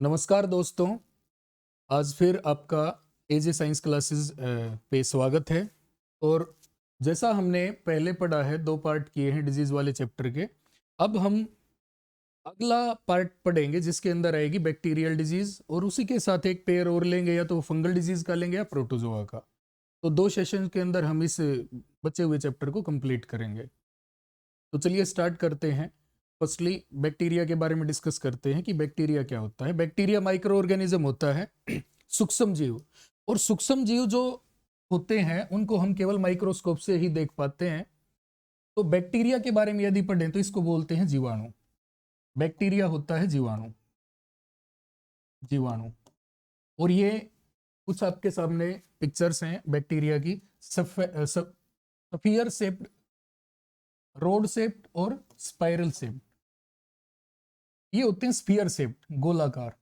नमस्कार दोस्तों, आज फिर आपका एजे साइंस क्लासेस पे स्वागत है। और जैसा हमने पहले पढ़ा है, 2 पार्ट किए हैं डिजीज़ वाले चैप्टर के। अब हम अगला पार्ट पढ़ेंगे जिसके अंदर आएगी बैक्टीरियल डिजीज़, और उसी के साथ एक पेयर और लेंगे, या तो फंगल डिजीज़ का लेंगे या प्रोटोजोआ का। तो 2 सेशन के अंदर हम इस बचे हुए चैप्टर को कंप्लीट करेंगे। तो चलिए स्टार्ट करते हैं। फर्स्टली बैक्टीरिया के बारे में डिस्कस करते हैं कि बैक्टीरिया क्या होता है। बैक्टीरिया माइक्रो ऑर्गेनिज्म होता है, सूक्ष्म जीव। और सूक्ष्म जीव जो होते हैं उनको हम केवल माइक्रोस्कोप से ही देख पाते हैं। तो बैक्टीरिया के बारे में यदि पढ़ें तो इसको बोलते हैं जीवाणु। बैक्टीरिया होता है जीवाणु। जीवाणु। और ये कुछ आपके सामने पिक्चर्स हैं बैक्टीरिया की। सफियर शेप्ड, रोड शेप्ड और स्पाइरल शेप्ड। ये होते हैं स्फीयर शेप्ड, गोलाकार।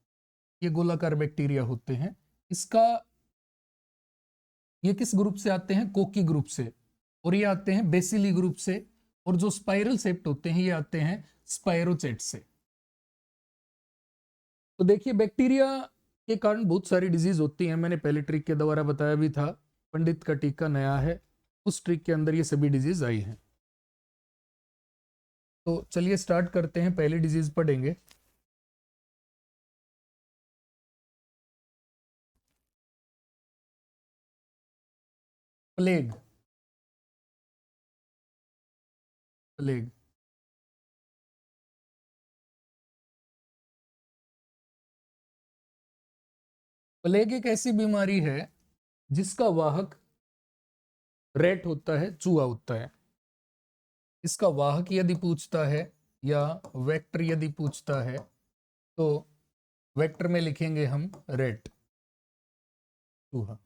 ये गोलाकार बैक्टीरिया होते हैं। इसका ये किस ग्रुप से आते हैं? कोकी ग्रुप से। और ये आते हैं बेसिली ग्रुप से। और जो स्पाइरल शेप्ड होते हैं ये आते हैं स्पाइरोचेट से। तो देखिए, बैक्टीरिया के कारण बहुत सारी डिजीज होती हैं। मैंने पहले ट्रिक के द्वारा बताया भी था, पंडित का टीका नया है, उस ट्रिक के अंदर ये सभी डिजीज आई हैं। तो चलिए स्टार्ट करते हैं, पहली डिजीज पढ़ेंगे। प्लेग। प्लेग। प्लेग एक ऐसी बीमारी है जिसका वाहक रेट होता है, चूहा होता है। इसका वाहक यदि पूछता है या वेक्टर यदि पूछता है तो वेक्टर में लिखेंगे हम रेट, चूहा।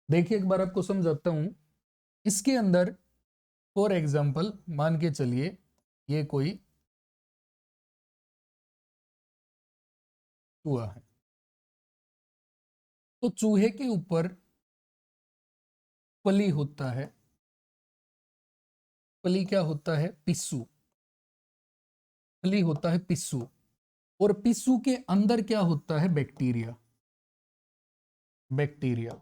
देखिए एक बार आपको समझाता हूं। इसके अंदर फॉर एग्जाम्पल मान के चलिए ये कोई चूहा है। तो चूहे के ऊपर पली होता है। पली क्या होता है? पिस्सू। पली होता है पिस्सू। और पिस्सू के अंदर क्या होता है? बैक्टीरिया। बैक्टीरिया।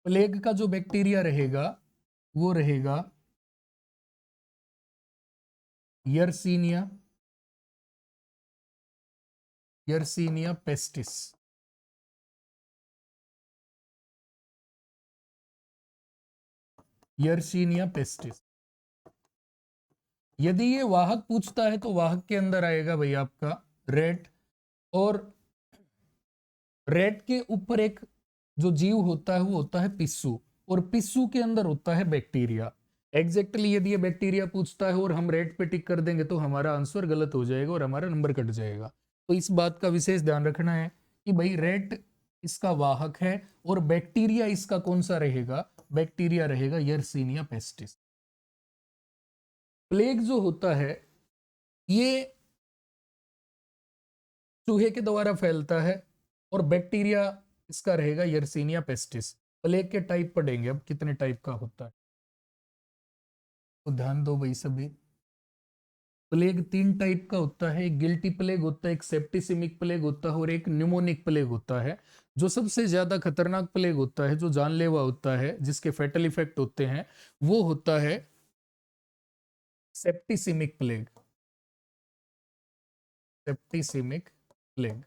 प्लेग का जो बैक्टीरिया रहेगा वो रहेगा Yersinia. Yersinia pestis. Yersinia pestis. यदि ये वाहक पूछता है तो वाहक के अंदर आएगा भाई आपका रेट। और रेट के ऊपर एक जो जीव होता है वो होता है पिस्सू। और पिस्सू के अंदर होता है बैक्टीरिया। एग्जैक्टली यदि ये बैक्टीरिया पूछता है और हम रेट पे टिक कर देंगे तो हमारा आंसर गलत हो जाएगा और हमारा नंबर कट जाएगा। तो इस बात का विशेष ध्यान रखना है कि भाई रेट इसका वाहक है और बैक्टीरिया इसका कौन सा रहेगा? बैक्टीरिया रहेगा यर्सीनिया पेस्टिस। प्लेग जो होता है ये चूहे के द्वारा फैलता है और बैक्टीरिया इसका रहेगा यर्सीनिया पेस्टिस। प्लेग के टाइप पढ़ेंगे अब, कितने टाइप का होता है तो ध्यान दो भाई सभी। प्लेग 3 टाइप का होता है। एक गिल्टी प्लेग होता है, एक सेप्टिसिमिक प्लेग होता है और एक न्यूमोनिक प्लेग होता है। जो सबसे ज्यादा खतरनाक प्लेग होता है, जो जानलेवा होता है, जिसके फेटल इफेक्ट होते हैं, वो होता है septicaemic plague. Septicaemic plague.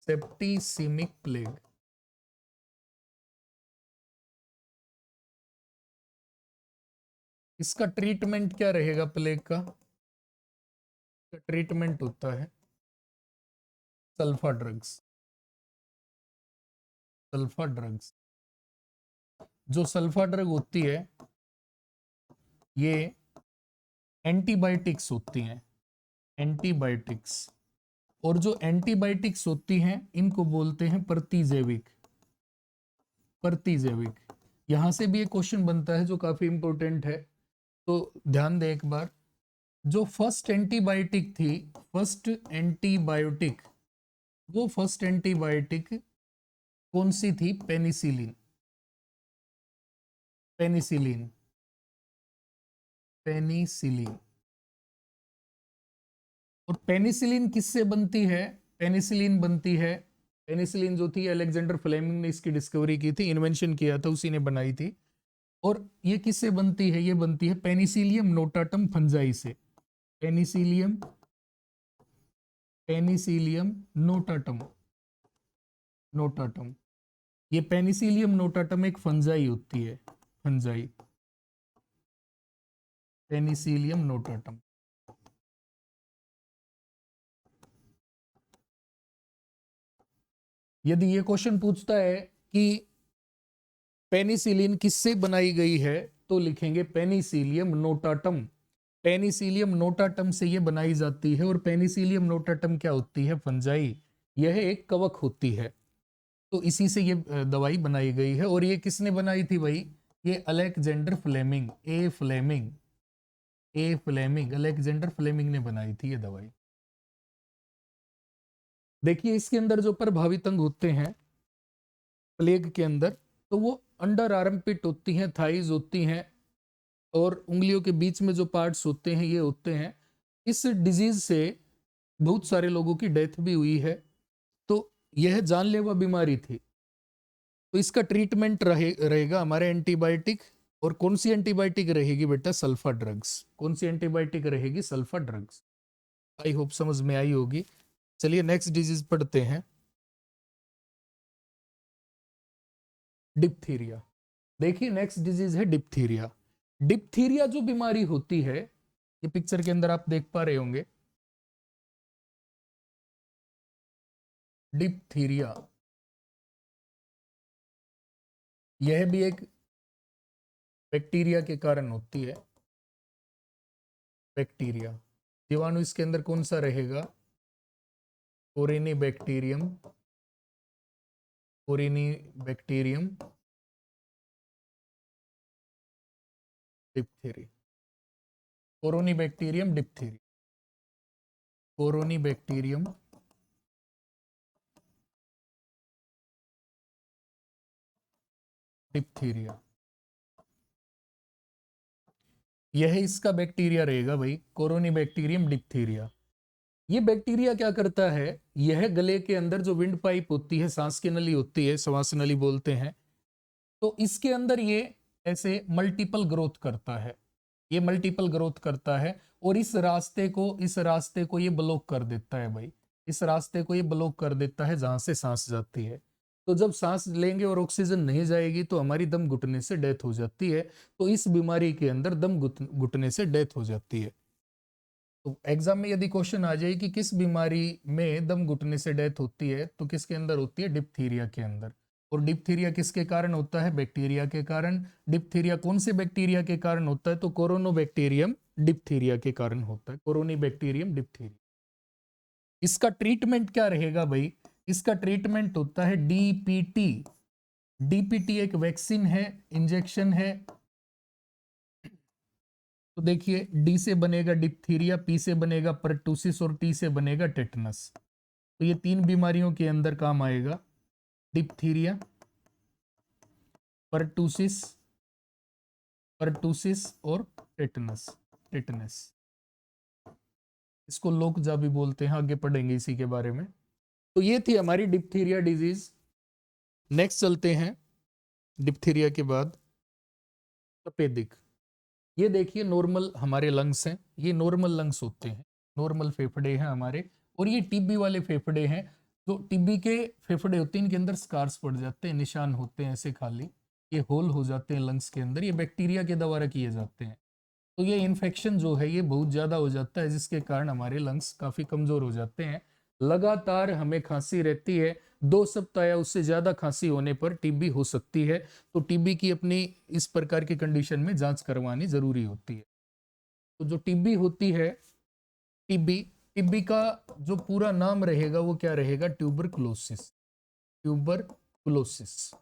Septicaemic plague. इसका ट्रीटमेंट क्या रहेगा? प्लेग का ट्रीटमेंट होता है सल्फा ड्रग्स। Sulpha drugs. जो सल्फा ड्रग होती है ये एंटीबायोटिक्स होती हैं। एंटीबायोटिक्स। और जो एंटीबायोटिक्स होती हैं इनको बोलते हैं प्रतिजैविक। प्रतिजैविक। यहां से भी एक क्वेश्चन बनता है जो काफी इंपॉर्टेंट है, तो ध्यान दे एक बार। जो फर्स्ट एंटीबायोटिक थी, फर्स्ट एंटीबायोटिक, वो फर्स्ट एंटीबायोटिक कौन सी थी? पेनिसिलिन। पेनिसिलिन। पेनिसिलिन। और पेनिसिलिन किससे बनती है? पेनिसिलिन बनती है, पेनिसिलिन जो थी अलेक्जेंडर फ्लेमिंग ने इसकी डिस्कवरी की थी, इन्वेंशन किया था, उसी ने बनाई थी। और ये किससे बनती है? ये बनती है पेनिसिलियम नोटाटम फंजाई से। Penicillium, Penicillium notatum, notatum. ये पेनिसिलियम नोटाटम एक फंजाई होती है, फंजाई, पेनिसिलियम नोटाटम। यदि ये क्वेश्चन पूछता है कि पेनिसिलिन किससे बनाई गई है, तो लिखेंगे पेनिसिलियम नोटाटम। पेनिसिलियम नोटाटम से ये बनाई जाती है। और पेनिसिलियम नोटाटम क्या होती है? फंजाई। यह एक कवक होती है, तो इसी से ये दवाई बनाई गई है। और ये किसने बनाई थी भाई? ये अलेक्जेंडर फ्लेमिंग, ए फ्लेमिंग, ए फ्लेमिंग, अलेक्जेंडर फ्लेमिंग ने बनाई थी ये दवाई। देखिए इसके अंदर जो प्रभावित अंग होते हैं प्लेग के अंदर, तो वो अंडर आर्म पिट होती हैं, थाइज होती हैं, और उंगलियों के बीच में जो पार्ट्स होते हैं ये होते हैं। इस डिजीज से बहुत सारे लोगों की डेथ भी हुई है। तो यह जानलेवा बीमारी थी। तो इसका ट्रीटमेंट रहेगा हमारे एंटीबायोटिक। और कौन सी एंटीबायोटिक रहेगी बेटा? Sulpha drugs. कौन सी एंटीबायोटिक रहेगी? Sulpha drugs. आई होप समझ में आई होगी। चलिए नेक्स्ट डिजीज पढ़ते हैं, डिप्थीरिया। देखिए नेक्स्ट डिजीज है डिप्थीरिया। डिप्थीरिया जो बीमारी होती है, ये पिक्चर के अंदर आप देख पा रहे होंगे, डिप्थीरिया, यह भी एक बैक्टीरिया के कारण होती है। बैक्टीरिया, जीवाणु इसके अंदर कौन सा रहेगा? Corynebacterium, Corynebacterium diphtheriae, Corynebacterium diphtheriae, Corynebacterium diphtheria, यह इसका बैक्टीरिया रहेगा भाई, कोरोनी बैक्टीरियम डिप्थीरिया। ये बैक्टीरिया क्या करता है? यह गले के अंदर जो विंड पाइप होती है, सांस की नली होती है, श्वास नली बोलते हैं, तो इसके अंदर ये ऐसे मल्टीपल ग्रोथ करता है। ये मल्टीपल ग्रोथ करता है और इस रास्ते को ये ब्लॉक कर देता है भाई। इस रास्ते को ये ब्लॉक कर देता है जहां से सांस जाती है। तो जब सांस लेंगे और ऑक्सीजन नहीं जाएगी तो हमारी दम घुटने से डेथ हो जाती है। तो इस बीमारी के अंदर दम घुटने से डेथ हो जाती है। तो एग्जाम में यदि क्वेश्चन आ जाए कि किस बीमारी में दम घुटने से डेथ होती है, तो किसके अंदर होती है? डिप्थीरिया के अंदर। और डिप्थीरिया किसके कारण होता है? बैक्टीरिया के कारण। डिप्थीरिया कौन से बैक्टीरिया के कारण होता है? तो कोरोनोबैक्टीरियम डिप्थीरिया के कारण होता है, कोरोनी बैक्टीरियम डिप्थीरिया। इसका ट्रीटमेंट क्या रहेगा भाई? इसका ट्रीटमेंट होता है डीपीटी। डीपीटी एक वैक्सीन है, इंजेक्शन है। तो देखिए डी से बनेगा डिप्थीरिया, पी से बनेगा परटूसिस और टी से बनेगा टेटनस। तो ये तीन बीमारियों के अंदर काम आएगा, डिप्थीरिया, परटूसिस, परटूसिस और टेटनस, टेटनस। इसको लोकजा भी बोलते हैं, आगे पढ़ेंगे इसी के बारे में। तो ये थी हमारी डिप्थीरिया डिजीज। नेक्स्ट चलते हैं डिप्थीरिया के बाद तपेदिक। ये देखिए नॉर्मल हमारे लंग्स हैं, ये नॉर्मल लंग्स होते हैं, नॉर्मल फेफड़े हैं हमारे। और ये टीबी वाले फेफड़े हैं। जो टीबी के फेफड़े होते हैं इनके अंदर स्कार्स पड़ जाते हैं, निशान होते हैं ऐसे खाली, ये होल हो जाते हैं लंग्स के अंदर, ये बैक्टीरिया के द्वारा किए जाते हैं। तो ये इन्फेक्शन जो है ये बहुत ज़्यादा हो जाता है, जिसके कारण हमारे लंग्स काफ़ी कमज़ोर हो जाते हैं। लगातार हमें खांसी रहती है, 2 सप्ताह या उससे ज़्यादा खांसी होने पर टीबी हो सकती है। तो टीबी की अपनी इस प्रकार की कंडीशन में जांच करवानी ज़रूरी होती है। तो जो टीबी होती है, टीबी, टीबी का जो पूरा नाम रहेगा वो क्या रहेगा? Tuberculosis, tuberculosis,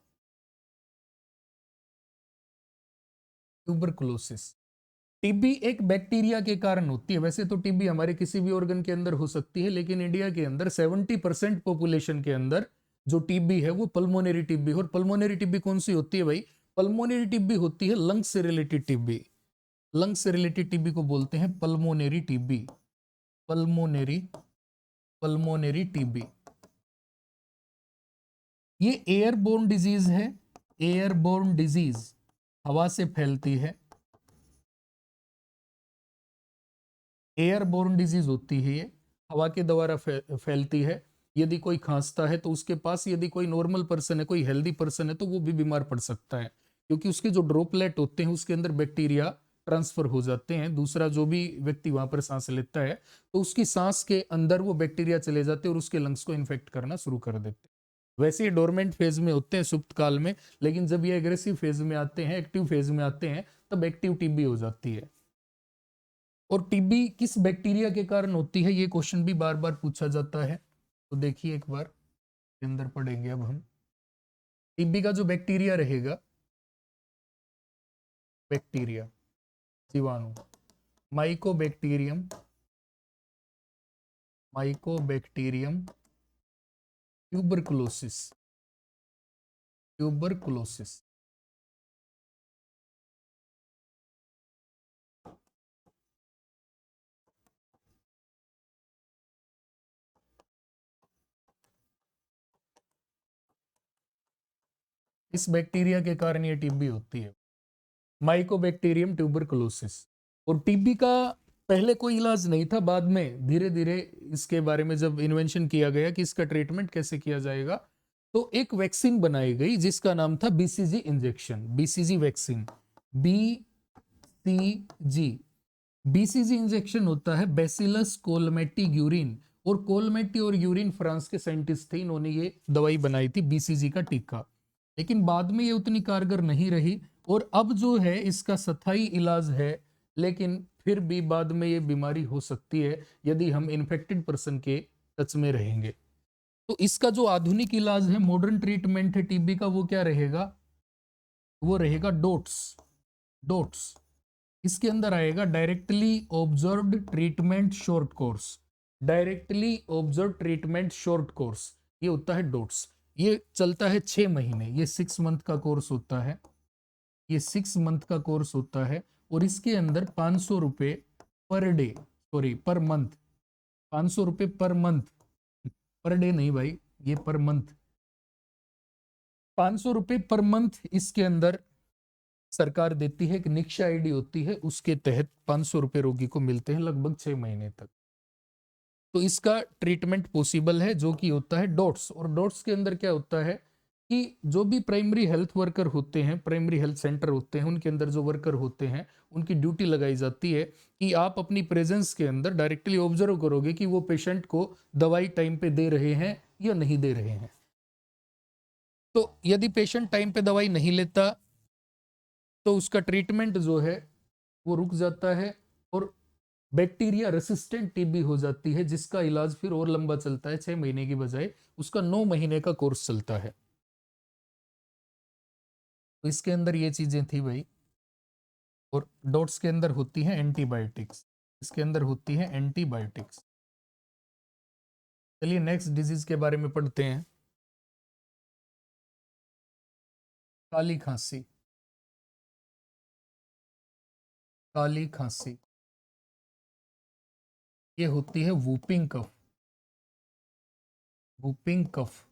tuberculosis. टीबी एक बैक्टीरिया के कारण होती है। वैसे तो टीबी हमारे किसी भी ऑर्गन के अंदर हो सकती है, लेकिन इंडिया के अंदर 70% पॉपुलेशन के अंदर जो टीबी है वो पल्मोनरी टीबी। और पल्मोनरी टीबी कौन सी होती है भाई? पल्मोनरी टीबी होती है लंग्स से रिलेटेड टीबी। लंग से रिलेटेड टीबी को बोलते हैं पल्मोनरी टीबी, पल्मोनरी टीबी। ये एयरबोर्न डिजीज है, एयरबोर्न डिजीज, हवा से फैलती है, एयरबोर्न डिजीज होती है ये, हवा के द्वारा फैलती है। यदि कोई खांसता है तो उसके पास, यदि कोई नॉर्मल पर्सन है, कोई हेल्दी पर्सन है, तो वो भी बीमार पड़ सकता है, क्योंकि उसके जो ड्रॉपलेट होते हैं उसके अंदर बैक्टीरिया ट्रांसफर हो जाते हैं। दूसरा जो भी व्यक्ति वहां पर सांस लेता है तो उसकी सांस के अंदर वो बैक्टीरिया चले जाते हैं और उसके लंग्स को इन्फेक्ट करना शुरू कर देते हैं। वैसे ये डोरमेंट फेज में होते हैं, सुप्त काल में, लेकिन जब ये एग्रेसिव फेज में आते हैं, एक्टिव फेज में आते हैं, तब एक्टिव टीबी हो जाती है। और टीबी किस बैक्टीरिया के कारण होती है, ये क्वेश्चन भी बार बार पूछा जाता है। तो देखिए एक बार के अंदर पढ़ेंगे अब हम। टीबी का जो बैक्टीरिया रहेगा, बैक्टीरिया जीवाणु, माइकोबैक्टीरियम, माइकोबैक्टीरियम ट्यूबरकुलोसिस, ट्यूबरकुलोसिस। इस बैक्टीरिया के कारण ये टीबी होती है, माइकोबैक्टीरियम ट्यूबरकुलोसिस। और टीबी का पहले कोई इलाज नहीं था, बाद में धीरे धीरे इसके बारे में जब इन्वेंशन किया गया कि इसका ट्रीटमेंट कैसे किया जाएगा, तो एक वैक्सीन बनाई गई जिसका नाम था BCG injection, BCG vaccine, BCG. BCG injection होता है बैसिलस कोलमेटी यूरिन, और कोलमेटी और यूरिन फ्रांस के साइंटिस्ट थे, इन्होंने ये दवाई बनाई थी बीसीजी का टीका। लेकिन बाद में ये उतनी कारगर नहीं रही, और अब जो है इसका स्थायी इलाज है, लेकिन फिर भी बाद में ये बीमारी हो सकती है यदि हम इन्फेक्टेड पर्सन के टच में रहेंगे। तो इसका जो आधुनिक इलाज है, मॉडर्न ट्रीटमेंट है टीबी का, वो क्या रहेगा? वो रहेगा डोट्स, डोट्स। इसके अंदर आएगा directly observed treatment short course, directly observe treatment short course, ये होता है डोट्स। ये चलता है 6 महीने, ये 6 मंथ का कोर्स होता है, ये 6 मंथ का कोर्स होता है। और इसके अंदर 500 रुपये per day, sorry per month, 500 रुपये पर मंथ, पर डे नहीं भाई, ये पर मंथ, 500 रुपये पर मंथ इसके अंदर सरकार देती है। एक निक्षा आईडी होती है, उसके तहत 500 रुपये रोगी को मिलते हैं लगभग 6 महीने तक। तो इसका ट्रीटमेंट पॉसिबल है, जो कि होता है डॉट्स। और डॉट्स के अंदर क्या होता है कि जो भी प्राइमरी हेल्थ वर्कर होते हैं, प्राइमरी हेल्थ सेंटर होते हैं, उनके अंदर जो वर्कर होते हैं, उनकी ड्यूटी लगाई जाती है कि आप अपनी प्रेजेंस के अंदर डायरेक्टली ऑब्जर्व करोगे कि वो पेशेंट को दवाई टाइम पे दे रहे हैं या नहीं दे रहे हैं। तो यदि पेशेंट टाइम पे दवाई नहीं लेता तो उसका ट्रीटमेंट जो है वो रुक जाता है, और बैक्टीरिया रेसिस्टेंट टीबी हो जाती है, जिसका इलाज फिर और लंबा चलता है, 6 महीने की बजाय उसका 9 महीने का कोर्स चलता है। तो इसके अंदर ये चीजें थी भाई। और डॉट्स के अंदर होती हैं एंटीबायोटिक्स, इसके अंदर होती हैं एंटीबायोटिक्स। चलिए नेक्स्ट डिजीज के बारे में पढ़ते हैं। काली खांसी, काली खांसी, ये होती है whooping cough, whooping cough,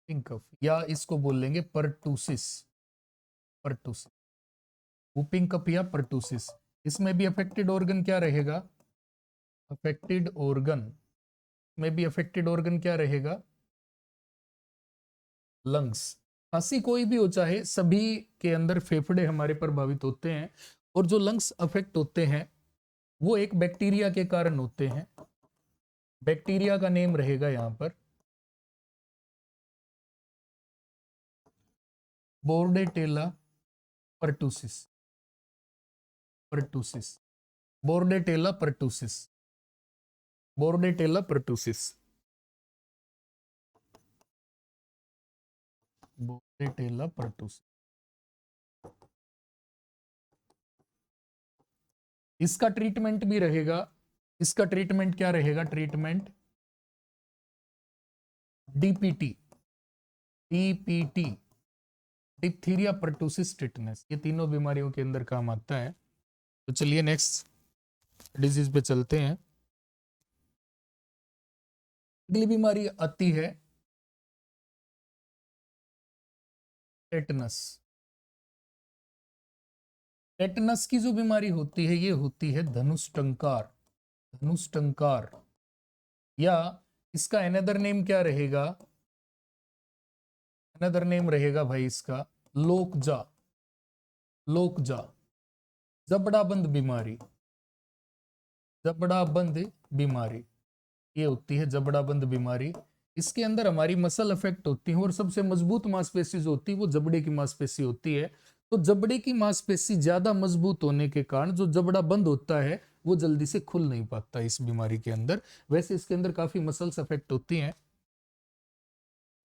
whooping cough, या इसको बोल लेंगे परटूसिस, परटूसिस, वूपिंग कफ या परटूसिस। इसमें भी अफेक्टेड ऑर्गन क्या रहेगा? अफेक्टेड ऑर्गन में भी अफेक्टेड ऑर्गन क्या रहेगा? लंग्स। खांसी कोई भी हो, चाहे सभी के अंदर फेफड़े हमारे प्रभावित होते हैं, और जो लंग्स अफेक्ट होते हैं वो एक बैक्टीरिया के कारण होते हैं। बैक्टीरिया का नेम रहेगा यहां पर Bordetella pertussis, pertussis, Bordetella pertussis, Bordetella pertussis, Bordetella pertussis. इसका ट्रीटमेंट भी रहेगा, इसका ट्रीटमेंट क्या रहेगा? Treatment DPT, DPT, diphtheria, pertussis, tetanus, ये तीनों बीमारियों के अंदर काम आता है। तो चलिए नेक्स्ट डिजीज पे चलते हैं। अगली बीमारी आती है टेटनस। टेटनस की जो बीमारी होती है ये होती है धनुष्टंकार। धनुष्टंकार, या इसका अनदर नेम क्या रहेगा? अनदर नेम रहेगा भाई इसका लोकजा। लोकजा, जबड़ाबंद बीमारी। जबड़ाबंद बीमारी, ये होती है जबड़ाबंद बीमारी। इसके अंदर हमारी मसल अफेक्ट होती है और सबसे मजबूत मांसपेशी जो होती है वो जबड़े की मांसपेशी होती है। तो जबड़े की मांसपेशी ज्यादा मजबूत होने के कारण जो जबड़ा बंद होता है वो जल्दी से खुल नहीं पाता इस बीमारी के अंदर। वैसे इसके अंदर काफी मसल्स अफेक्ट होती हैं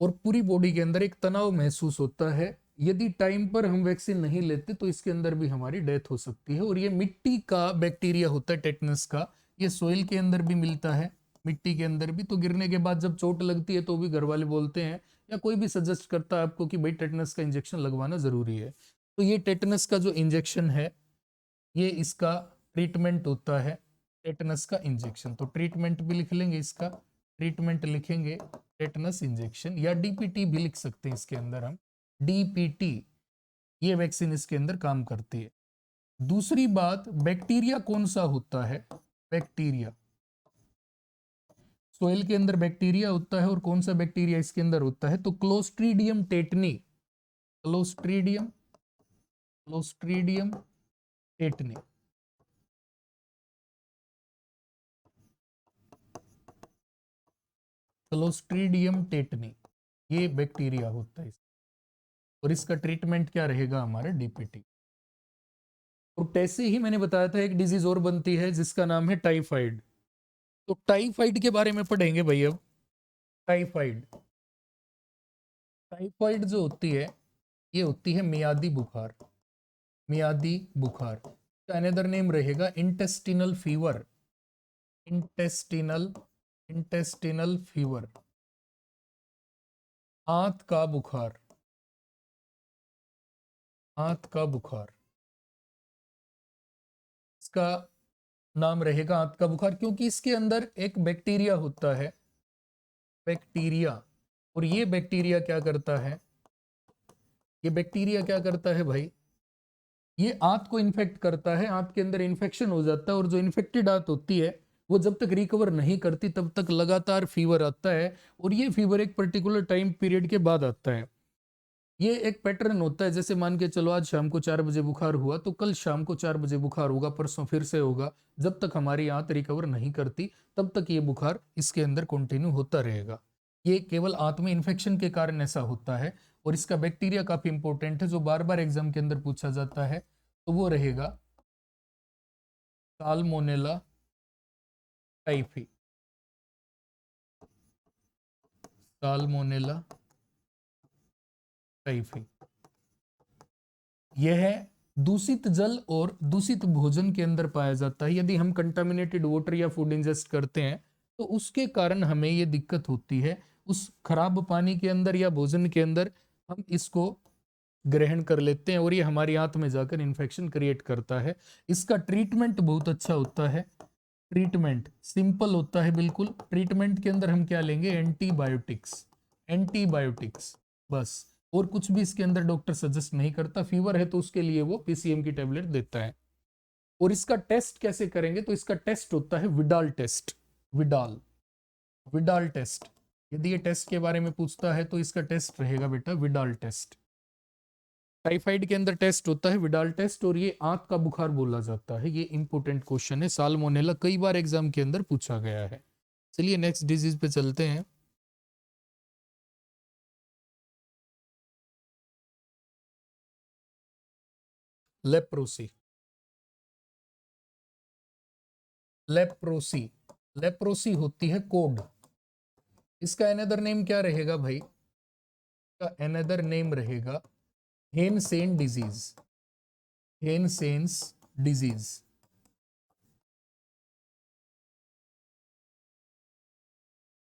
और पूरी बॉडी के अंदर एक तनाव महसूस होता है। यदि टाइम पर हम वैक्सीन नहीं लेते तो इसके अंदर भी हमारी डेथ हो सकती है। और ये मिट्टी का बैक्टीरिया होता है टेटनस का, ये सोइल के अंदर भी मिलता है, मिट्टी के अंदर भी। तो गिरने के बाद जब चोट लगती है तो भी घर वाले बोलते हैं या कोई भी सजेस्ट करता है आपको कि भाई टेटनस का इंजेक्शन लगवाना जरूरी है। तो ये टेटनस का जो इंजेक्शन है ये इसका ट्रीटमेंट होता है, टेटनस का इंजेक्शन। तो ट्रीटमेंट भी लिख लेंगे, इसका ट्रीटमेंट लिखेंगे टेटनस इंजेक्शन, या डीपीटी भी लिख सकते हैं इसके अंदर हम, डीपीटी। ये वैक्सीन इसके अंदर काम करती है। दूसरी बात, बैक्टीरिया कौन सा होता है? बैक्टीरिया, सोइल के अंदर बैक्टीरिया होता है और कौन सा बैक्टीरिया इसके अंदर होता है? तो clostridium tetani. Clostridium, clostridium tetani. Clostridium tetani, ये बैक्टीरिया होता है और इसका ट्रीटमेंट क्या रहेगा हमारा? डीपीटी। और तैसे ही मैंने बताया था एक डिजीज और बनती है जिसका नाम है टाइफाइड। तो टाइफाइड के बारे में पढ़ेंगे भाई अब। टाइफाइड, टाइफाइड जो होती है ये होती है मियादी बुखार। मियादी बुखार का अनदर नेम रहेगा intestinal fever. Intestinal, intestinal fever, आंत का बुखार। आंत का बुखार, इसका नाम रहेगा आंत का बुखार, क्योंकि इसके अंदर एक बैक्टीरिया होता है, बैक्टीरिया। और ये बैक्टीरिया क्या करता है? ये बैक्टीरिया क्या करता है भाई? ये आंत को इन्फेक्ट करता है, आंत के अंदर इन्फेक्शन हो जाता है और जो इन्फेक्टेड आंत होती है वो जब तक रिकवर नहीं करती तब तक लगातार फीवर आता है। और ये फीवर एक पर्टिकुलर टाइम पीरियड के बाद आता है। ये एक पैटर्न होता है, जैसे मान के चलो आज शाम को 4 बजे बुखार हुआ तो कल शाम को 4 बजे बुखार होगा, परसों फिर से होगा। जब तक हमारी आंत रिकवर नहीं करती तब तक ये बुखार इसके अंदर कंटिन्यू होता रहेगा। ये केवल आंत में इन्फेक्शन के कारण ऐसा होता है। और इसका बैक्टीरिया काफी इंपॉर्टेंट है जो बार बार एग्जाम के अंदर पूछा जाता है, तो वो रहेगा साल्मोनेला टाइफी। साल्मोनेला टाइफी, यह दूषित जल और दूषित भोजन के अंदर पाया जाता है। यदि हम कंटामिनेटेड वाटर या फूड इंजेस्ट करते हैं तो उसके कारण हमें ये दिक्कत होती है। उस खराब पानी के अंदर या भोजन के अंदर हम इसको ग्रहण कर लेते हैं और ये हमारी आंत में जाकर इन्फेक्शन क्रिएट करता है। इसका ट्रीटमेंट बहुत अच्छा होता है। ट्रीटमेंट सिंपल होता है बिल्कुल। ट्रीटमेंट के अंदर हम क्या लेंगे? एंटीबायोटिक्स। एंटीबायोटिक्स बस, और कुछ भी इसके अंदर डॉक्टर सजेस्ट नहीं करता। फीवर है तो उसके लिए वो पीसीएम की टेबलेट देता है। और इसका टेस्ट कैसे करेंगे? तो इसका टेस्ट होता है Widal test. Widal, Widal test. यदि ये टेस्ट के बारे में पूछता है तो इसका टेस्ट रहेगा बेटा विडाल टेस्ट। टाइफाइड के अंदर टेस्ट होता है विडाल टेस्ट और ये आंत का बुखार बोला जाता है। ये इंपॉर्टेंट क्वेश्चन है, साल्मोनेला कई बार एग्जाम के अंदर पूछा गया है। चलिए नेक्स्ट डिजीज पे चलते हैं। लेप्रोसी। लेप्रोसी, लेप्रोसी होती है कोड। इसका अनदर नेम क्या रहेगा भाई? का अनदर नेम रहेगा हेनसेन डिजीज। हेनसेन्स डिजीज।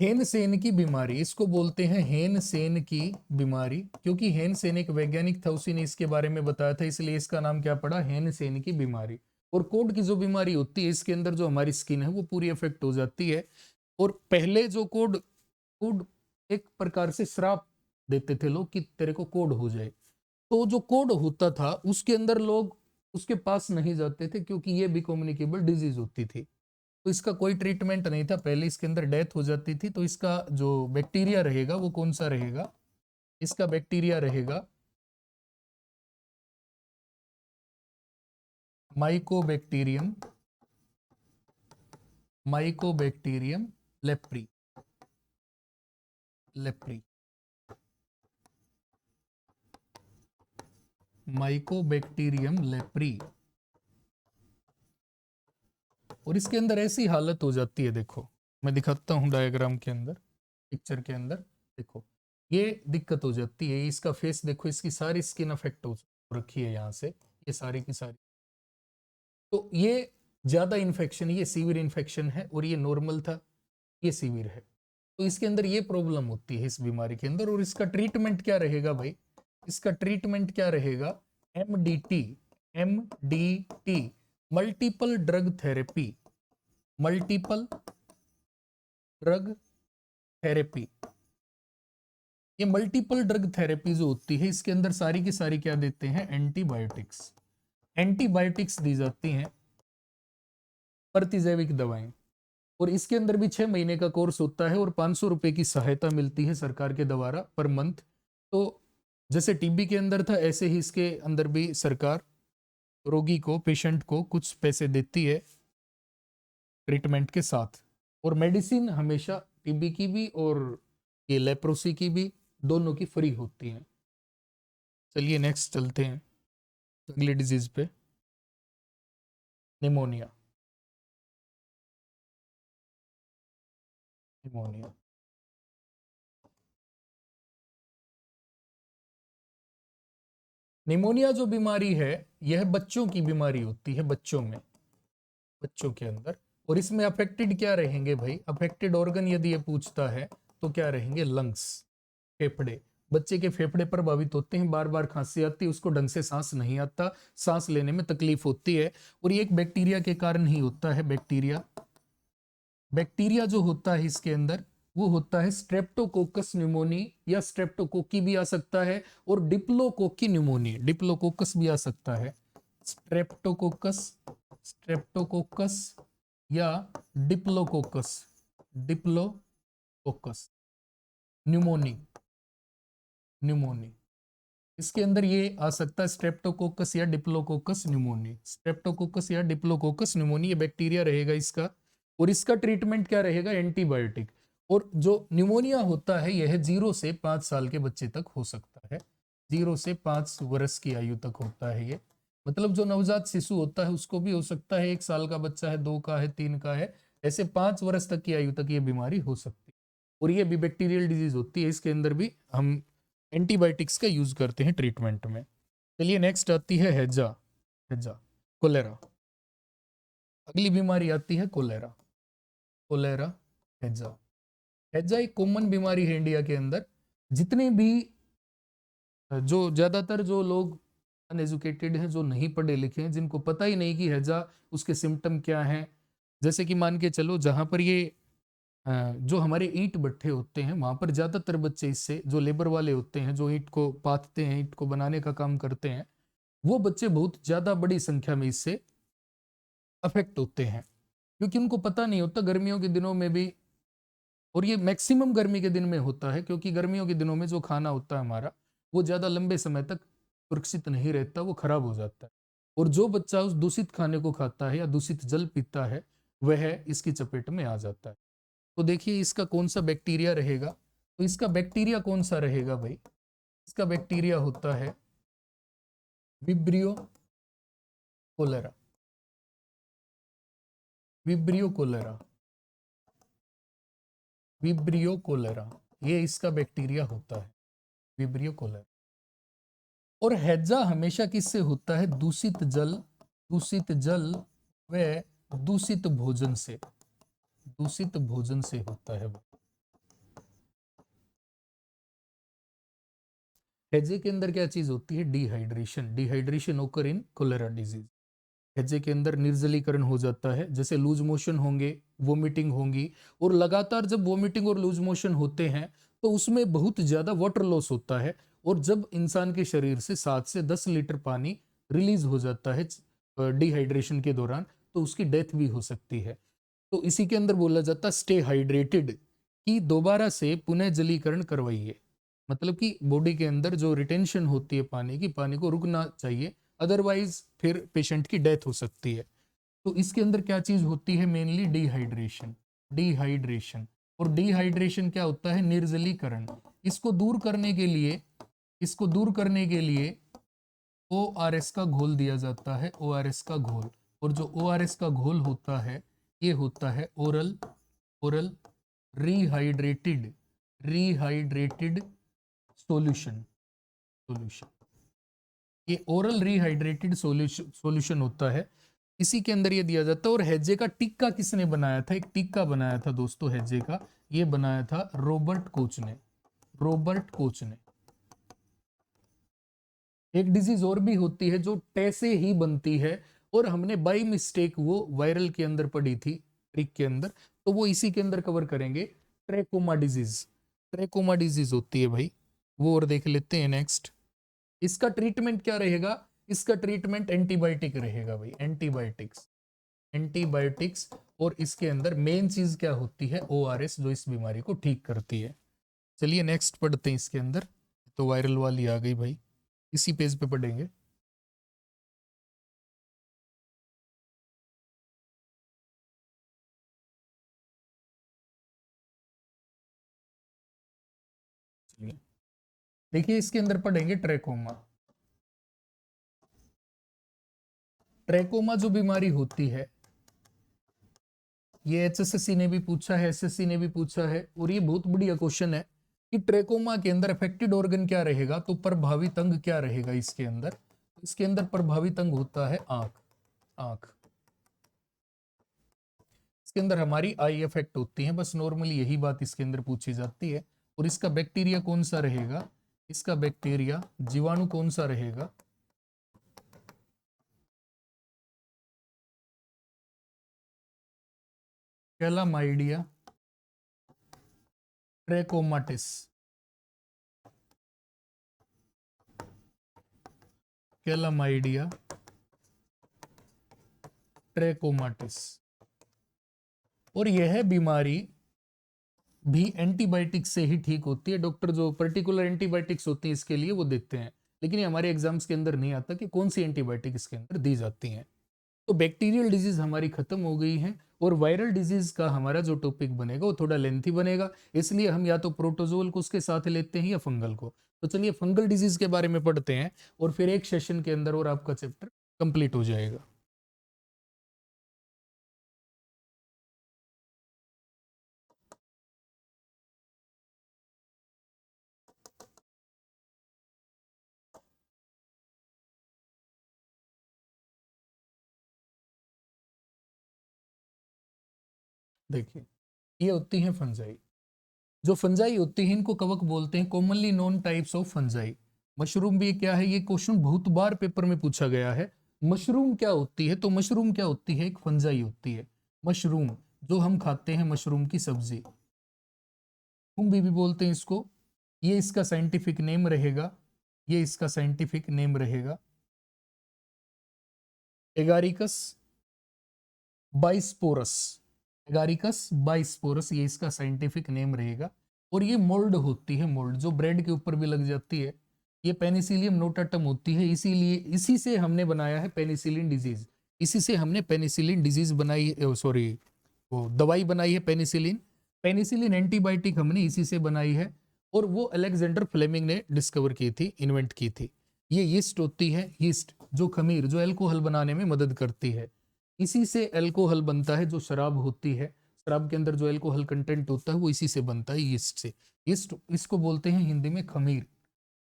हेनसेन की बीमारी, इसको बोलते हैं हेनसेन की बीमारी, क्योंकि हेनसेन एक वैज्ञानिक था, उसी ने इसके बारे में बताया था, इसलिए इसका नाम क्या पड़ा, हेनसेन की बीमारी। और कोड की जो बीमारी होती है, इसके अंदर जो हमारी स्किन है वो पूरी अफेक्ट हो जाती है। और पहले जो कोड कोड एक प्रकार से श्राप देते थे लोग कि तेरे को कोड हो जाए, तो जो कोड होता था उसके अंदर लोग उसके पास नहीं जाते थे, क्योंकि ये भी कम्युनिकेबल डिजीज होती थी। तो इसका कोई ट्रीटमेंट नहीं था, पहले इसके अंदर डेथ हो जाती थी। तो इसका जो बैक्टीरिया रहेगा वो कौन सा रहेगा, इसका बैक्टीरिया रहेगा Mycobacterium, Mycobacterium leprae, leprae, Mycobacterium leprae. और इसके अंदर ऐसी हालत हो जाती है, देखो मैं दिखाता हूं डायग्राम के अंदर, पिक्चर के अंदर देखो, ये दिक्कत हो जाती है। इसका फेस देखो, इसकी सारी स्किन अफेक्ट हो रखी है यहाँ से, ये सारी की सारी। तो ये ज्यादा इन्फेक्शन, ये सीवियर इन्फेक्शन है, और ये नॉर्मल था, ये सीवियर है। तो इसके अंदर ये प्रॉब्लम होती है इस बीमारी के अंदर। और इसका ट्रीटमेंट क्या रहेगा भाई, इसका ट्रीटमेंट क्या रहेगा, MDT, MDT, multiple drug therapy, multiple drug therapy. ये मल्टीपल ड्रग थेरेपी जो होती है, इसके अंदर सारी की सारी क्या देते हैं, एंटीबायोटिक्स, एंटीबायोटिक्स दी जाती हैं, प्रतिजैविक दवाएं। और इसके अंदर भी 6 महीने का कोर्स होता है, और 500 रुपए की सहायता मिलती है सरकार के द्वारा पर मंथ। तो जैसे टीबी के अंदर था, ऐसे ही इसके अंदर भी सरकार रोगी को, पेशेंट को कुछ पैसे देती है ट्रीटमेंट के साथ। और मेडिसिन हमेशा टीबी की भी और ये लेप्रोसी की भी, दोनों की फ्री होती है। चलिए नेक्स्ट चलते हैं अगली डिजीज पे, निमोनिया, निमोनिया। निमोनिया जो बीमारी है, यह बच्चों की बीमारी होती है, बच्चों में, बच्चों के अंदर। और इसमें अफेक्टेड क्या रहेंगे भाई, अफेक्टेड ऑर्गन यदि ये पूछता है तो क्या रहेंगे, लंग्स, फेफड़े। बच्चे के फेफड़े प्रभावित होते हैं, बार बार खांसी आती है, उसको ढंग से सांस नहीं आता, सांस लेने में तकलीफ होती है। और ये एक बैक्टीरिया के कारण ही होता है, बैक्टीरिया, बैक्टीरिया जो होता है इसके अंदर वो होता है स्ट्रेप्टोकोकस न्यूमोनी, या स्ट्रेप्टोकोकी भी आ सकता है, और डिप्लोकोकी न्यूमोनी, डिप्लोकोकस भी आ सकता है, स्ट्रेप्टोकोकस, स्ट्रेप्टोकोकस या डिप्लोकोकस, डिप्लोकोकस न्यूमोनी, न्यूमोनी। इसके अंदर ये आ सकता है स्ट्रेप्टोकोकस या डिप्लोकोकस न्यूमोनी, स्ट्रेप्टोकोकस या डिप्लोकोकस न्यूमोनी, ये बैक्टीरिया रहेगा इसका। और इसका ट्रीटमेंट क्या रहेगा, एंटीबायोटिक। और जो न्यूमोनिया होता है यह 0 से 5 साल के बच्चे तक हो सकता है, 0 से 5 वर्ष की आयु तक होता है ये। मतलब जो नवजात शिशु होता है उसको भी हो सकता है, 1 साल का बच्चा है, 2 का है, 3 का है, ऐसे 5 वर्ष तक की आयु तक ये बीमारी हो सकती है। और ये भी बैक्टीरियल डिजीज होती है, इसके अंदर भी हम एंटीबायोटिक्स का यूज करते हैं ट्रीटमेंट में। चलिए नेक्स्ट आती है हैजा, हैजा, कोलेरा। अगली बीमारी आती है कोलेरा, कोलेरा, हैजा। हैजा एक कॉमन बीमारी है इंडिया के अंदर। जितने भी जो ज्यादातर जो लोग अनएजुकेटेड हैं, जो नहीं पढ़े लिखे हैं, जिनको पता ही नहीं कि हैजा उसके सिम्टम क्या हैं, जैसे कि मान के चलो जहां पर ये जो हमारे ईंट भट्ठे होते हैं वहां पर ज्यादातर बच्चे इससे, जो लेबर वाले होते हैं, जो ईंट को पाथते हैं, ईंट को बनाने का काम करते हैं, वो बच्चे बहुत ज्यादा बड़ी संख्या में इससे अफेक्ट होते हैं, क्योंकि उनको पता नहीं होता गर्मियों के दिनों में भी। और ये मैक्सिमम गर्मी के दिन में होता है, क्योंकि गर्मियों के दिनों में जो खाना होता है हमारा, वो ज्यादा लंबे समय तक सुरक्षित नहीं रहता, वो खराब हो जाता है। और जो बच्चा उस दूषित खाने को खाता है या दूषित जल पीता है, वह इसकी चपेट में आ जाता है। तो देखिए इसका कौन सा बैक्टीरिया रहेगा, तो इसका बैक्टीरिया कौन सा रहेगा भाई, इसका बैक्टीरिया होता है Vibrio cholerae, Vibrio cholerae, Vibrio cholerae, ये इसका बैक्टीरिया होता है, विब्रियो कोलेरा। और हैजा हमेशा किससे होता है, दूषित जल, दूषित जल व दूषित भोजन से, दूषित भोजन से होता है वो। हैजे के अंदर क्या चीज होती है? डिहाइड्रेशन। डिहाइड्रेशन ओकर इन कोलेरा डिजीज। हैजे के अंदर निर्जलीकरण हो जाता है, जैसे लूज मोशन होंगे, वोमिटिंग होंगी, और लगातार जब वोमिटिंग और लूज मोशन होते हैं तो उसमें बहुत ज्यादा वाटर लॉस होता है, और जब इंसान के शरीर से 7 से 10 लीटर पानी रिलीज हो जाता है डिहाइड्रेशन के दौरान, तो उसकी डेथ भी हो सकती है। तो इसी के अंदर बोला जाता है स्टे हाइड्रेटेड, कि दोबारा से पुनः जलीकरण करवाइए। मतलब कि बॉडी के अंदर जो रिटेंशन होती है पानी की, पानी को रुकना चाहिए, अदरवाइज फिर पेशेंट की डेथ हो सकती है। तो इसके अंदर क्या चीज होती है? Mainly dehydration. डिहाइड्रेशन, और डिहाइड्रेशन क्या होता है? निर्जलीकरण। इसको दूर करने के लिए, इसको दूर करने के लिए ORS का घोल दिया जाता है, ORS का घोल। और जो ORS का घोल होता है, ये होता है ओरल ओरल रिहाइड्रेटेड रिहाइड्रेटेड सॉल्यूशन सॉल्यूशन। ये ओरल रिहाइड्रेटेड सॉल्यूशन होता है, इसी के अंदर ये दिया जाता है। और हैजे का टिक्का किसने बनाया था? एक टिक्का बनाया था दोस्तों हैजे का, ये बनाया था रॉबर्ट कोच ने। रॉबर्ट कोच ने। एक डिजीज और भी होती है जो टे से ही बनती है, और हमने बाई मिस्टेक वो वायरल के अंदर पड़ी थी, ट्रिक के अंदर, तो वो इसी के अंदर कवर करेंगे। Trachoma disease. ट्रेकोमा डिजीज होती है भाई, वो और देख लेते हैं नेक्स्ट। इसका ट्रीटमेंट क्या रहेगा? इसका ट्रीटमेंट एंटीबायोटिक रहेगा भाई, एंटीबायोटिक्स। एंटीबायोटिक्स, और इसके अंदर मेन चीज क्या होती है? ORS, जो इस बीमारी को ठीक करती है। चलिए नेक्स्ट पढ़ते हैं इसके अंदर। तो वायरल वाली आ गई भाई, इसी पेज पे पढ़ेंगे। देखिए इसके अंदर पढ़ेंगे ट्रैकोमा। ट्रैकोमा जो बीमारी होती है, ये HSSC ने भी पूछा है, SSC ने भी पूछा है, और ये बहुत बढ़िया क्वेश्चन है कि ट्रैकोमा के अंदर अफेक्टेड ऑर्गन क्या रहेगा, तो प्रभावित अंग क्या रहेगा इसके अंदर? इसके अंदर प्रभावित अंग होता है आंख। आंख। इसके अंदर हमारी आई अफेक्ट होती है, बस नॉर्मली यही बात इसके अंदर पूछी जाती है। और इसका बैक्टीरिया कौन सा रहेगा? इसका बैक्टीरिया, जीवाणु कौन सा रहेगा? कैलामाइडिया ट्रैकोमाटिस। कैलामाइडिया ट्रैकोमाटिस। और यह बीमारी भी एंटीबायोटिक्स से ही ठीक होती है। डॉक्टर जो पर्टिकुलर एंटीबायोटिक्स होती है इसके लिए वो देते हैं, लेकिन ये हमारे एग्जाम्स के अंदर नहीं आता कि कौन सी एंटीबायोटिक इसके अंदर दी जाती हैं। तो बैक्टीरियल डिजीज हमारी खत्म हो गई है, और वायरल डिजीज का हमारा जो टॉपिक बनेगा वो थोड़ा लेंथी बनेगा, इसलिए हम या तो प्रोटोजोल को उसके साथ लेते हैं या फंगल को। तो चलिए फंगल डिजीज के बारे में पढ़ते हैं, और फिर एक सेशन के अंदर और आपका चैप्टर कंप्लीट हो जाएगा। देखिए ये होती है फंजाई। जो फंजाई होती है इनको कवक बोलते हैं, commonly known types of fungi. Mushroom भी क्या है? ये क्वेश्चन बहुत बार पेपर में पूछा गया है। मशरूम क्या होती है? तो मशरूम क्या होती है? एक फंजाई होती है मशरूम, जो हम खाते हैं मशरूम की सब्जी, हम भी बोलते हैं इसको। ये इसका साइंटिफिक नेम रहेगा, ये इसका साइंटिफिक नेम रहेगा एगारिकस बाइस्पोरस। एगारिकस बाइस्पोरस, ये इसका साइंटिफिक नेम रहेगा। और ये मोल्ड होती है, मोल्ड जो ब्रेड के ऊपर भी लग जाती है। ये पेनिसिलियम नोटाटम होती है, इसीलिए इसी से हमने बनाया है पेनिसिलिन डिजीज। इसी से हमने पेनिसिलिन डिजीज बनाई, सॉरी वो दवाई बनाई है पेनिसिलिन। पेनिसिलिन एंटीबायोटिक हमने इसी से बनाई है, और वो अलेक्जेंडर फ्लेमिंग ने डिस्कवर की थी, इन्वेंट की थी। ये यीस्ट होती है, यीस्ट जो खमीर, जो अल्कोहल बनाने में मदद करती है। इसी से अल्कोहल बनता है, जो शराब होती है, शराब के अंदर जो अल्कोहल कंटेंट होता है वो इसी से बनता है, यीस्ट से। यीस्ट, इसको बोलते हैं हिंदी में खमीर,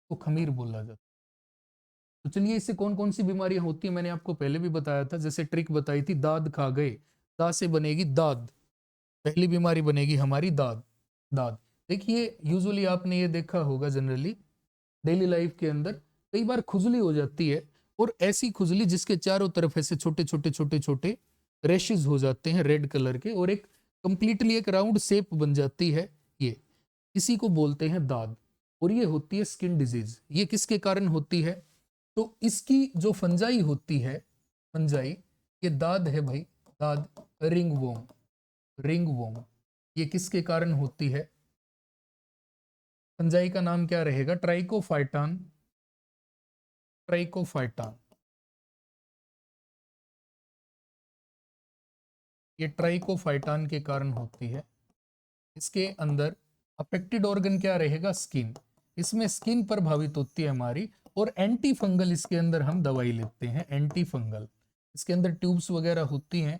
तो खमीर बोला जाता है। तो चलिए इससे कौन कौन सी बीमारियां होती है मैंने आपको पहले भी बताया था, जैसे ट्रिक बताई थी, दाद खा गए, दा से बनेगी दाद, पहली बीमारी बनेगी हमारी दाद। दाद। देखिए यूजुअली आपने ये देखा होगा जनरली डेली लाइफ के अंदर कई बार खुजली हो जाती है, और ऐसी खुजली जिसके चारों तरफ ऐसे छोटे छोटे छोटे छोटे रैशेज हो जाते हैं रेड कलर के, और एक कंप्लीटली एक राउंड शेप बन जाती है, ये इसी को बोलते हैं दाद। और ये होती है स्किन डिजीज। ये किसके कारण होती है? तो इसकी जो फंजाई होती है, फंजाई, ये दाद है भाई, दाद, रिंगवॉर्म, रिंगवॉर्म, ये किसके कारण होती है? फंजाई का नाम क्या रहेगा? ट्राइकोफाइटान, ट्राइकोफाइटान, ये ट्राइकोफाइटान के कारण होती है। इसके अंदर अफेक्टेड ऑर्गन क्या रहेगा? स्किन। इसमें स्किन प्रभावित होती है हमारी, और एंटी फंगल इसके अंदर हम दवाई लेते हैं, एंटी फंगल। इसके अंदर ट्यूब्स वगैरह होती हैं,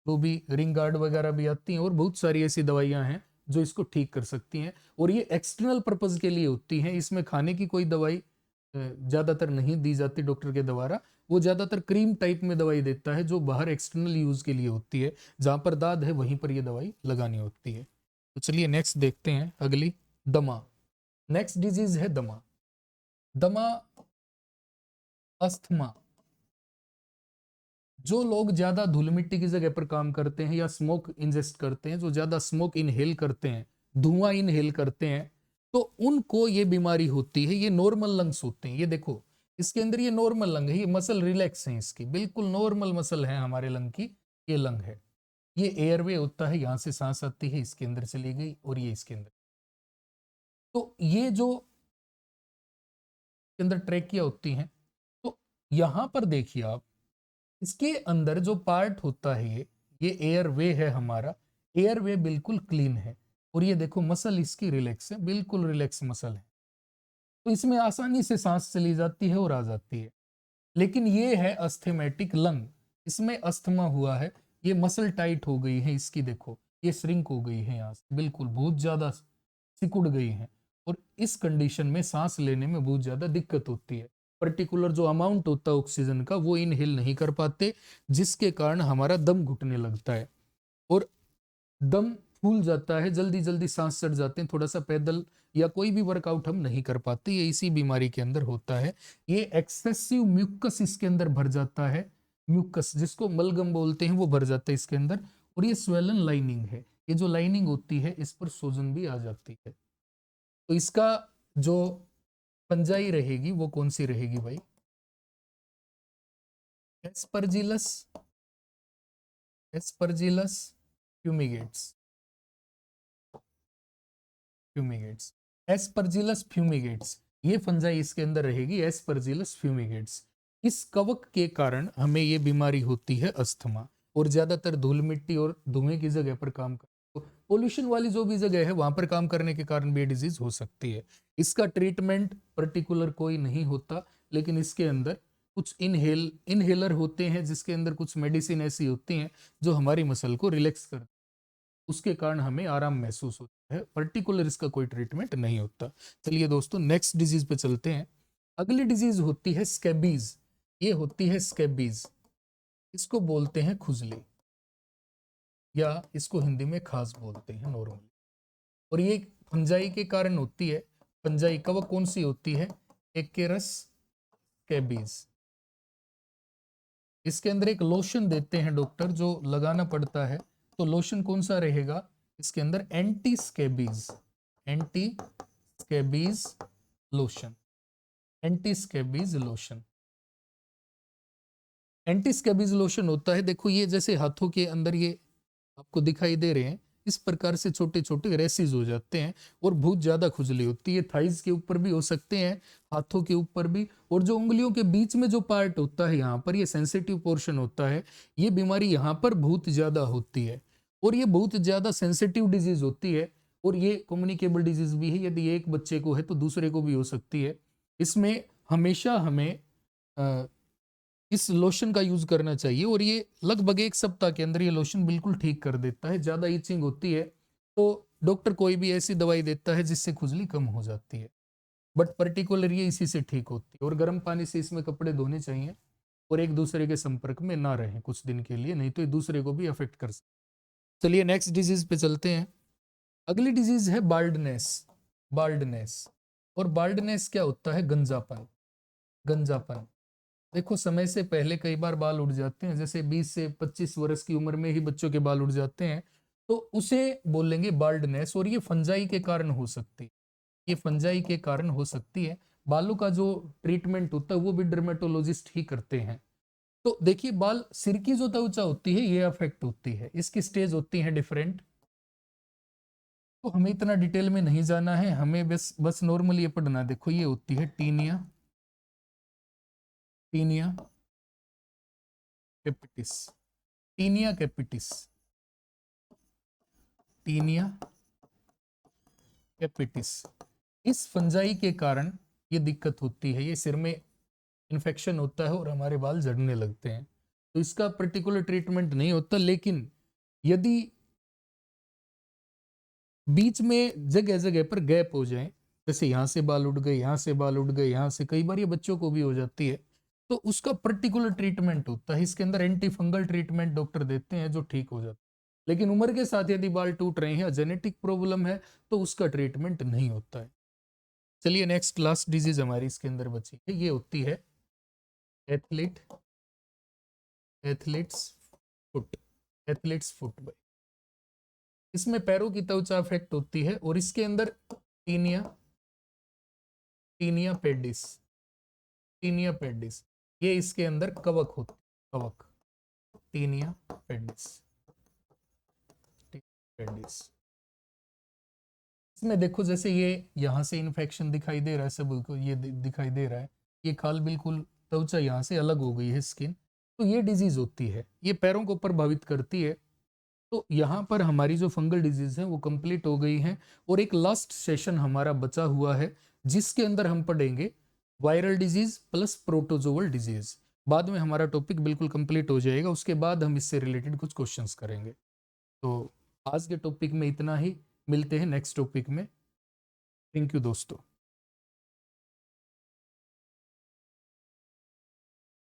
तो भी रिंग गार्ड वगैरह भी आती हैं, और बहुत सारी ऐसी दवाइयां हैं जो इसको ठीक कर सकती हैं, और ये एक्सटर्नल पर्पज के लिए होती हैं। इसमें खाने की कोई दवाई ज्यादातर नहीं दी जाती डॉक्टर के द्वारा। वो ज्यादातर क्रीम टाइप में दवाई देता है, जो बाहर एक्सटर्नल यूज के लिए होती है। जहां पर दाद है वहीं पर ये दवाई लगानी होती है। तो चलिए नेक्स्ट देखते हैं, अगली, दमा। नेक्स्ट डिजीज है दमा। दमा, अस्थमा। जो लोग ज्यादा धूल मिट्टी की जगह पर काम करते हैं, या स्मोक इंजेस्ट करते हैं, जो ज्यादा स्मोक इनहेल करते हैं, धुआं इनहेल करते हैं, तो उनको ये बीमारी होती है। ये नॉर्मल लंग्स होते हैं, ये देखो इसके अंदर ये नॉर्मल लंग है, ये मसल रिलैक्स है, इसकी बिल्कुल नॉर्मल मसल है हमारे लंग की, ये लंग है। ये एयरवे होता है, यहां से सांस आती है, इसके अंदर चली गई, और ये इसके अंदर। तो ये जो के अंदर ट्रेकिया होती हैं, तो यहां पर देखिए आप, इसके अंदर जो पार्ट होता है, ये एयरवे है हमारा। एयरवे बिल्कुल क्लीन है, और ये देखो मसल इसकी रिलैक्स है, बिल्कुल रिलैक्स मसल है, तो इसमें आसानी से सांस चली जाती है और आ जाती है। लेकिन ये है अस्थेमेटिक लंग, इसमें अस्थमा हुआ है, ये मसल टाइट हो गई है इसकी, देखो ये श्रिंक हो गई है, यहाँ से बिल्कुल बहुत ज्यादा सिकुड़ गई है, और इस कंडीशन में सांस लेने में बहुत ज्यादा दिक्कत होती है। पर्टिकुलर जो अमाउंट होता है ऑक्सीजन का, वो इनहेल नहीं कर पाते, जिसके कारण हमारा दम घुटने लगता है, और दम फूल जाता है, जल्दी जल्दी सांस चढ़ जाते हैं, थोड़ा सा पैदल या कोई भी वर्कआउट हम नहीं कर पाते, ये इसी बीमारी के अंदर होता है। ये एक्सेसिव म्यूकस इसके अंदर भर जाता है, म्यूकस जिसको मलगम बोलते हैं, वो भर जाता है इसके अंदर, और ये स्वेलन लाइनिंग है, ये जो लाइनिंग होती है इस पर सूजन भी आ जाती है। तो इसका जो पंजाई रहेगी वो कौन सी रहेगी भाई? एस्परजिलस, एस्परजिलस फ्यूमिगेट्स, फ्यूमिगेट्स, एस्परजिलस फ्यूमिगेट्स, ये फंजाई इसके अंदर रहेगी, एस्परजिलस फ्यूमिगेट्स। इस कवक के कारण हमें ये बीमारी होती है अस्थमा, और ज्यादातर धूल मिट्टी और धुएं की जगह पर काम कर, तो पोल्यूशन वाली जो भी जगह है वहां पर काम करने के कारण भी डिजीज हो सकती है। इसका ट्रीटमेंट पर्टिकुलर कोई नहीं होता, लेकिन इसके अंदर कुछ इनहेलर होते हैं, जिसके अंदर कुछ मेडिसिन ऐसी होती हैं जो हमारी मसल को रिलैक्स कर, उसके कारण हमें आराम महसूस होता है। पर्टिकुलर इसका कोई ट्रीटमेंट नहीं होता। चलिए दोस्तों नेक्स्ट डिजीज पे चलते हैं। अगली डिजीज होती है स्कैबीज। ये होती है स्कैबीज, इसको बोलते हैं खुजली, या इसको हिंदी में खास बोलते हैं नॉर्मली, और ये फंजाई के कारण होती है। फंजाई कवक कौन सी होती है? एक्केरस स्कैबीज। इसके अंदर एक लोशन देते हैं डॉक्टर, जो लगाना पड़ता है, तो लोशन कौन सा रहेगा इसके अंदर? Anti scabies, anti scabies lotion, anti scabies lotion, anti scabies lotion होता है। देखो ये जैसे हाथों के अंदर ये आपको दिखाई दे रहे हैं, इस प्रकार से छोटे छोटे रैसेस हो जाते हैं, और बहुत ज्यादा खुजली होती है। थाइज के ऊपर भी हो सकते हैं, हाथों के ऊपर भी, और जो उंगलियों के बीच में जो पार्ट होता है, यहाँ पर ये सेंसिटिव पोर्शन होता है, ये बीमारी यहाँ पर बहुत ज्यादा होती है, और ये बहुत ज्यादा सेंसिटिव डिजीज होती है, और ये कम्युनिकेबल डिजीज भी है। यदि एक बच्चे को है तो दूसरे को भी हो सकती है। इसमें हमेशा हमें इस लोशन का यूज करना चाहिए, और ये लगभग 1 सप्ताह के अंदर ये लोशन बिल्कुल ठीक कर देता है। ज्यादा इचिंग होती है तो डॉक्टर कोई भी ऐसी दवाई देता है जिससे खुजली कम हो जाती है, बट पर्टिकुलर ये इसी से ठीक होती है। और गर्म पानी से इसमें कपड़े धोने चाहिए, और एक दूसरे के संपर्क में ना रहें कुछ दिन के लिए, नहीं तो ये दूसरे को भी अफेक्ट कर सकते। चलिए नेक्स्ट डिजीज पे चलते हैं। अगली डिजीज है बाल्डनेस, बाल्डनेस, और बाल्डनेस क्या होता है? गंजापन। गंजापन, देखो समय से पहले कई बार बाल उड़ जाते हैं, जैसे 20 से 25 वर्ष की उम्र में ही बच्चों के बाल उड़ जाते हैं, तो उसे बोलेंगे बाल्डनेस। और ये फंजाई के कारण हो सकती है, ये फंजाई के कारण हो सकती है। बालों का जो ट्रीटमेंट होता है वो भी डर्मेटोलॉजिस्ट ही करते हैं। तो देखिए, बाल सिर की जो त्वचा होती है ये अफेक्ट होती है, इसकी स्टेज होती है डिफरेंट। तो हमें इतना डिटेल में नहीं जाना है, हमें बस बस नॉर्मल ये पढ़ना। देखो ये होती है tinea, tinea capitis, tinea capitis, tinea capitis. इस फंजाई के कारण ये दिक्कत होती है, ये सिर में इन्फेक्शन होता है और हमारे बाल झड़ने लगते हैं। तो इसका पर्टिकुलर ट्रीटमेंट नहीं होता, लेकिन यदि बीच में जगह जगह पर गैप हो जाए, जैसे यहाँ से बाल उड़ गए, यहाँ से बाल उड़ गए, यहाँ से, कई बार ये बच्चों को भी हो जाती है, तो उसका पर्टिकुलर ट्रीटमेंट होता है। इसके अंदर एंटी फंगल ट्रीटमेंट डॉक्टर देते हैं जो ठीक हो जाता है। लेकिन उम्र के साथ यदि बाल टूट रहे हैं या जेनेटिक प्रॉब्लम है तो उसका ट्रीटमेंट नहीं होता है। चलिए नेक्स्ट लास्ट डिजीज हमारी इसके अंदर बची है, ये होती है athlete, athletes foot, athletes foot. इसमें पैरों की त्वचा अफेक्ट होती है और इसके अंदर tinea, tinea pedis, tinea pedis, ये इसके अंदर कवक होती है, कवक, टीनिया पेडिस, पेडिस। इसमें देखो जैसे ये यहाँ से इन्फेक्शन दिखाई दे रहा है, सबको ये दिखाई दे रहा है, ये खाल बिल्कुल त्वचा यहाँ से अलग हो गई है स्किन, तो ये डिजीज होती है, ये पैरों को प्रभावित करती है। तो यहाँ पर हमारी जो फंगल डिजीज है वो कंप्लीट हो गई है। और एक लास्ट सेशन हमारा बचा हुआ है जिसके अंदर हम पढ़ेंगे viral disease plus protozoal disease. बाद में हमारा टॉपिक बिल्कुल कंप्लीट हो जाएगा, उसके बाद हम इससे रिलेटेड कुछ क्वेश्चंस करेंगे। तो आज के टॉपिक में इतना ही, मिलते हैं नेक्स्ट टॉपिक में। थैंक यू दोस्तों।